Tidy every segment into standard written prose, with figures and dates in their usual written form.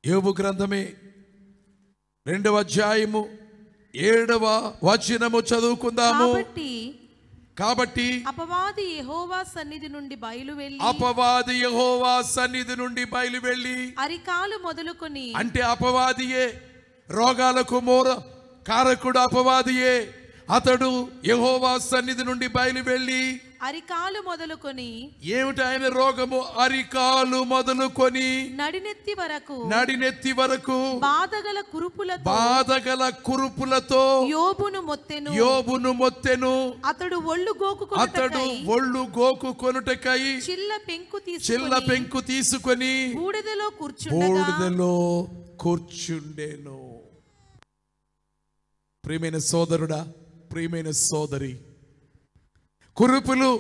యోబు గ్రంథమే 2వ అధ్యాయము 7వ వచనము చదువుకుందాము. కాబట్టి అపవాది యెహోవా సన్నిధి నుండి బయలువెళ్ళి అరికాలు మొదలుకొని, అంటే అపవాదియే రోగాలకు మూల కారకుడు, అపవాదియే. అతడు యెహోవా సన్నిధి నుండి బయలువెళ్ళి అరికాలు మొదలుకొని, ఏమిటి ఆయన రోగము? అరికాలు మొదలుకొని నడినెత్తి వరకు బాధగల కురుపులతో యోబును మొత్తెను. అతడు ఒళ్ళు గోకు కొనుటకై చిల్ల పెంకు తీసుకొని బూడిదలో కూర్చుండెను. ప్రియమైన సోదరుడా, ప్రియమైన సోదరి, కురుపులు.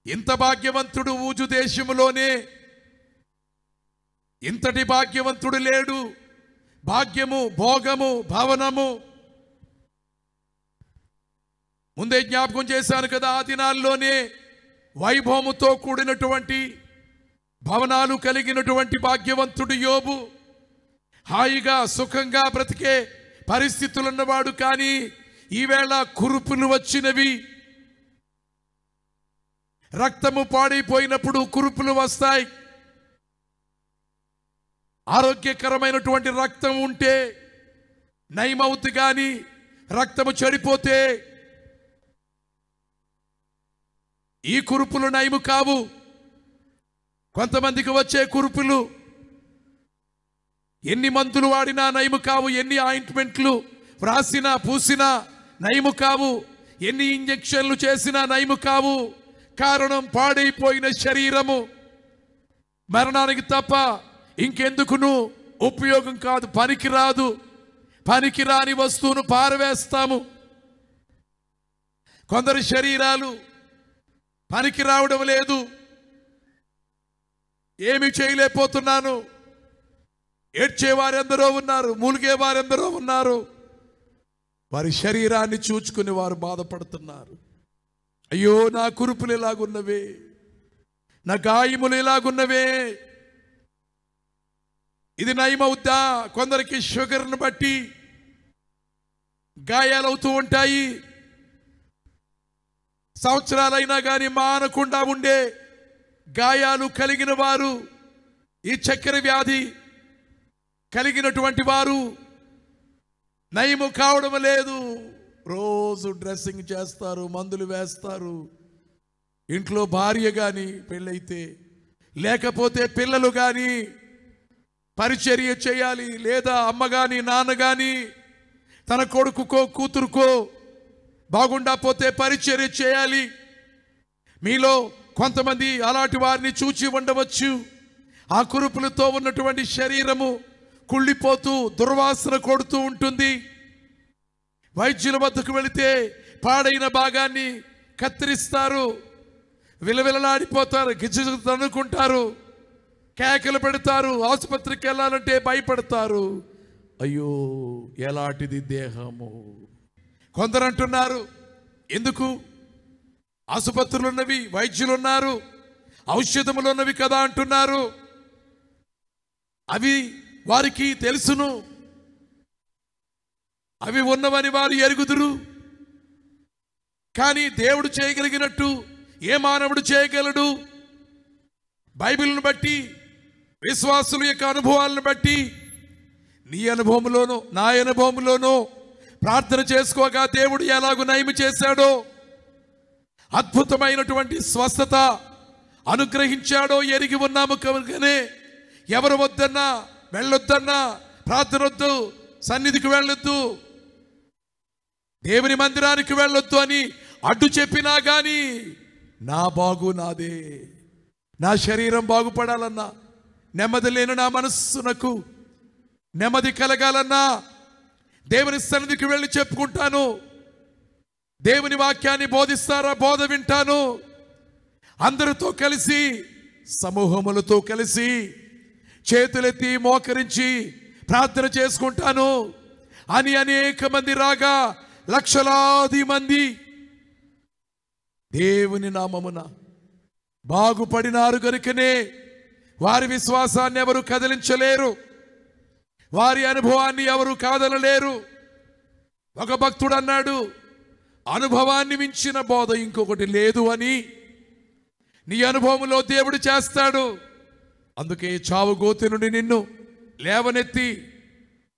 ఇంత భాగ్యవంతుడు ఊజు దేశములోనే ఇంతటి భాగ్యవంతుడు లేడు. భాగ్యము, భోగము, భవనము. ముందే జ్ఞాపకం చేశాను కదా, ఆ దినాల్లోనే వైభవముతో కూడినటువంటి భవనాలు కలిగినటువంటి భాగ్యవంతుడు యోబు. హాయిగా సుఖంగా బ్రతికే పరిస్థితులున్నవాడు. కానీ ఈవేళ కురుపులు వచ్చినవి. రక్తము పాడైపోయినప్పుడు కురుపులు వస్తాయి. ఆరోగ్యకరమైనటువంటి రక్తం ఉంటే నయమవుతు, కానీ రక్తము చెడిపోతే ఈ కురుపులు నయము కావు. కొంతమందికి వచ్చే కురుపులు ఎన్ని మందులు వాడినా నయము కావు, ఎన్ని ఆయింట్మెంట్లు వ్రాసినా పూసినా నయము కావు, ఎన్ని ఇంజెక్షన్లు చేసినా నయము కావు. కారణం పాడైపోయిన శరీరము. మరణానికి తప్ప ఇంకెందుకును ఉపయోగం కాదు, పనికిరాదు. పనికిరాని వస్తువును పారవేస్తాము. కొందరి శరీరాలు పనికి రావడం లేదు, ఏమి చేయలేకపోతున్నాను, ఏడ్చేవారెందరో ఉన్నారు, మూలిగేవారెందరో ఉన్నారు. వారి శరీరాన్ని చూచుకుని వారు బాధపడుతున్నారు. అయ్యో, నా కురుపులు ఎలాగున్నవే, నా గాయములు ఎలాగున్నవే, ఇది నయమవుద్దా? కొందరికి షుగర్ను బట్టి గాయాలవుతూ ఉంటాయి. సంవత్సరాలైనా కానీ మానకుండా ఉండే గాయాలు కలిగిన వారు, ఈ చక్కెర వ్యాధి కలిగినటువంటి వారు నయము కావడం లేదు. రోజు డ్రెస్సింగ్ చేస్తారు, మందులు వేస్తారు. ఇంట్లో భార్య కానీ పెళ్ళైతే, లేకపోతే పిల్లలు కానీ పరిచర్య చేయాలి. లేదా అమ్మ కానీ నాన్న కానీ తన కొడుకుకో కూతురుకో బాగుండకపోతే పరిచర్య చేయాలి. మీలో కొంతమంది అలాంటి వారిని చూచి ఉండవచ్చు. ఆ కురుపులతో ఉన్నటువంటి శరీరము కుళ్ళిపోతూ దుర్వాసన కొడుతూ ఉంటుంది. వైద్యుల వద్దకు వెళితే పాడైన భాగాన్ని కత్తిరిస్తారు, విలవిలలాడిపోతారు, గిజ్జు తన్నుకుంటారు, కేకలు పెడతారు. ఆసుపత్రికి వెళ్ళాలంటే భయపడతారు. అయ్యో, ఎలాంటిది దేహము. కొందరు అంటున్నారు, ఎందుకు ఆసుపత్రులు ఉన్నవి, వైద్యులు ఉన్నారు, ఔషధములు ఉన్నవి కదా అంటున్నారు. అవి వారికి తెలుసును, అవి ఉన్నవని వారు ఎరుగుదురు. కానీ దేవుడు చేయగలిగినట్టు ఏ మానవుడు చేయగలడు? బైబిల్ను బట్టి, విశ్వాసుల యొక్క అనుభవాలను బట్టి, నీ అనుభవంలోనూ నా అనుభవంలోనూ ప్రార్థన చేసుకోగా దేవుడు ఎలాగూ నయము చేశాడో, అద్భుతమైనటువంటి స్వస్థత అనుగ్రహించాడో ఎరిగి ఉన్నాము. కనుకనే ఎవరు వద్దన్నా, వెళ్ళొద్దన్నా, ప్రార్థన వద్దు, సన్నిధికి వెళ్ళొద్దు, దేవుని మందిరానికి వెళ్ళొద్దు అని అడ్డు చెప్పినా కానీ నా బాగు నాదే. నా శరీరం బాగుపడాలన్నా, నెమ్మది లేని నా మనస్సునకు నెమ్మది కలగాలన్నా దేవుని సన్నిధికి వెళ్ళి చెప్పుకుంటాను. దేవుని వాక్యాన్ని బోధిస్తారా, బోధ వింటాను. అందరితో కలిసి, సమూహములతో కలిసి చేతులెత్తి మోకరించి ప్రార్థన చేసుకుంటాను అని అనేక మంది రాగా, లక్షలాది మంది దేవుని నామమున బాగుపడినారు. గనుకనే వారి విశ్వాసాన్ని ఎవరు కదిలించలేరు, వారి అనుభవాన్ని ఎవరు కాదనలేరు. ఒక భక్తుడు అన్నాడు, అనుభవాన్ని మించిన బోధ ఇంకొకటి లేదు అని. నీ అనుభవంలో దేవుడు చేస్తాడు. అందుకే చావు గోతి నుండి నిన్ను లేవనెత్తి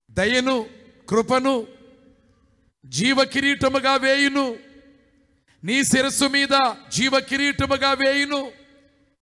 దయను, కృపను జీవ కిరీటముగా వేయును. నీ శిరస్సు మీద జీవ కిరీటముగా వేయును.